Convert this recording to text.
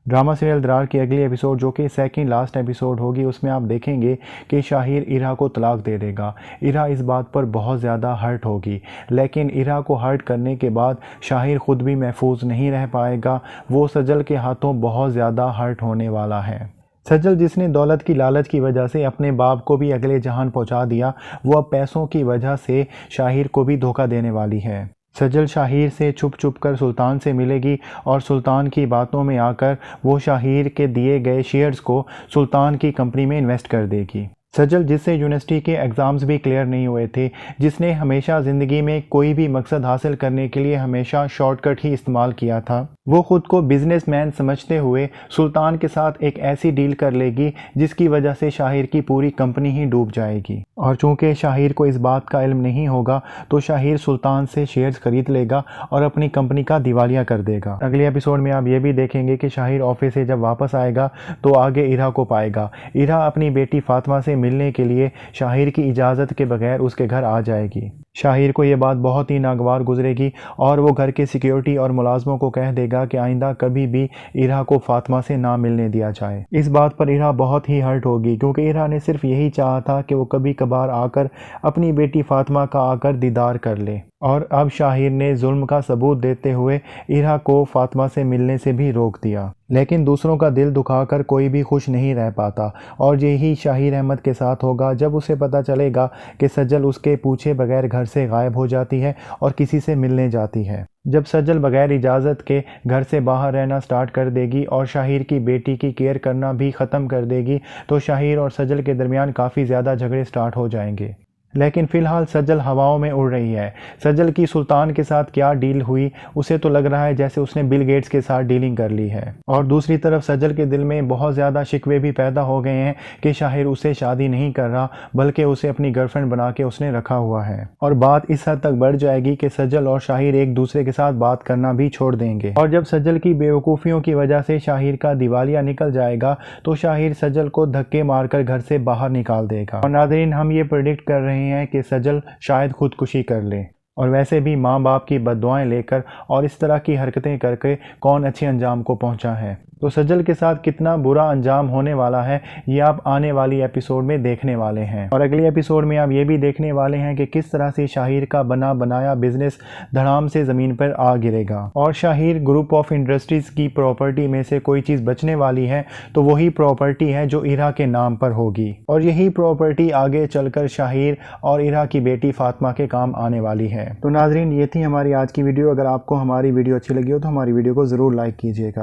Drama serial दरार की अगली एपिसोड जो कि सेकंड लास्ट एपिसोड होगी, उसमें आप देखेंगे कि शाहिर इरा को तलाक दे देगा। इरा इस बात पर बहुत ज़्यादा हर्ट होगी, लेकिन इरा को हर्ट करने के बाद शाहिर ख़ुद भी महफूज नहीं रह पाएगा। वो सजल के हाथों बहुत ज़्यादा हर्ट होने वाला है। सजल जिसने दौलत की लालच की वजह से अपने बाप को भी अगले जहान पहुंचा दिया, वो अब पैसों की वजह से शाहिर को भी धोखा देने वाली है। सजल शाहिर से छुप छुप कर सुल्तान से मिलेगी और सुल्तान की बातों में आकर वो शाहिर के दिए गए शेयर्स को सुल्तान की कंपनी में इन्वेस्ट कर देगी। सजल जिससे यूनिवर्सिटी के एग्ज़ाम्स भी क्लियर नहीं हुए थे, जिसने हमेशा ज़िंदगी में कोई भी मकसद हासिल करने के लिए हमेशा शॉर्टकट ही इस्तेमाल किया था, वो ख़ुद को बिजनेसमैन समझते हुए सुल्तान के साथ एक ऐसी डील कर लेगी जिसकी वजह से शाहिर की पूरी कंपनी ही डूब जाएगी। और चूंकि शाहिर को इस बात का इल्म नहीं होगा, तो शाहिर सुल्तान से शेयर्स खरीद लेगा और अपनी कंपनी का दिवालिया कर देगा। अगले एपिसोड में आप ये भी देखेंगे कि शाहिर ऑफिस से जब वापस आएगा तो आगे इरा को पाएगा। इरा अपनी बेटी फातिमा से मिलने के लिए शाहिर की इजाज़त के बगैर उसके घर आ जाएगी। शाहिर को ये बात बहुत ही नागवार गुजरेगी और वो घर के सिक्योरिटी और मुलाजमों को कह देगा कि आइंदा कभी भी इरा को फातिमा से ना मिलने दिया जाए। इस बात पर इरा बहुत ही हर्ट होगी, क्योंकि इरा ने सिर्फ यही चाहा था कि वो कभी कभार आकर अपनी बेटी फातिमा का आकर दीदार कर ले, और अब शाहिर ने जुल्म का सबूत देते हुए इरा को फातिमा से मिलने से भी रोक दिया। लेकिन दूसरों का दिल दुखाकर कोई भी खुश नहीं रह पाता, और यही शाहिर अहमद के साथ होगा जब उसे पता चलेगा कि सजल उसके पूछे बगैर घर से गायब हो जाती है और किसी से मिलने जाती है। जब सजल बगैर इजाज़त के घर से बाहर रहना स्टार्ट कर देगी और शाहिर की बेटी की केयर करना भी ख़त्म कर देगी, तो शाहिर और सजल के दरमियान काफ़ी ज़्यादा झगड़े स्टार्ट हो जाएंगे। लेकिन फ़िलहाल सजल हवाओं में उड़ रही है। सजल की सुल्तान के साथ क्या डील हुई, उसे तो लग रहा है जैसे उसने बिल गेट्स के साथ डीलिंग कर ली है। और दूसरी तरफ सजल के दिल में बहुत ज़्यादा शिकवे भी पैदा हो गए हैं कि शाहिर उससे शादी नहीं कर रहा, बल्कि उसे अपनी गर्लफ्रेंड बना के उसने रखा हुआ है। और बात इस हद तक बढ़ जाएगी कि सजल और शाहिर एक दूसरे के साथ बात करना भी छोड़ देंगे। और जब सजल की बेवकूफ़ियों की वजह से शाहिर का दिवालिया निकल जाएगा, तो शाहिर सजल को धक्के मारकर घर से बाहर निकाल देगा। और नाज़रीन, हम ये प्रेडिक्ट कर रहे हैं कि सजल शायद खुदकुशी कर ले। और वैसे भी माँ बाप की बद्दुआएं लेकर और इस तरह की हरकतें करके कौन अच्छे अंजाम को पहुंचा है। तो सजल के साथ कितना बुरा अंजाम होने वाला है, ये आप आने वाली एपिसोड में देखने वाले हैं। और अगले एपिसोड में आप ये भी देखने वाले हैं कि किस तरह से शाहिर का बना बनाया बिजनेस धड़ाम से ज़मीन पर आ गिरेगा। और शाहिर ग्रुप ऑफ इंडस्ट्रीज़ की प्रॉपर्टी में से कोई चीज़ बचने वाली है, तो वही प्रॉपर्टी है जो इरा के नाम पर होगी। और यही प्रॉपर्टी आगे चलकर शाहिर और इरा की बेटी फातिमा के काम आने वाली है। तो नाजरीन, ये थी हमारी आज की वीडियो। अगर आपको हमारी वीडियो अच्छी लगी हो तो हमारी वीडियो को ज़रूर लाइक कीजिएगा।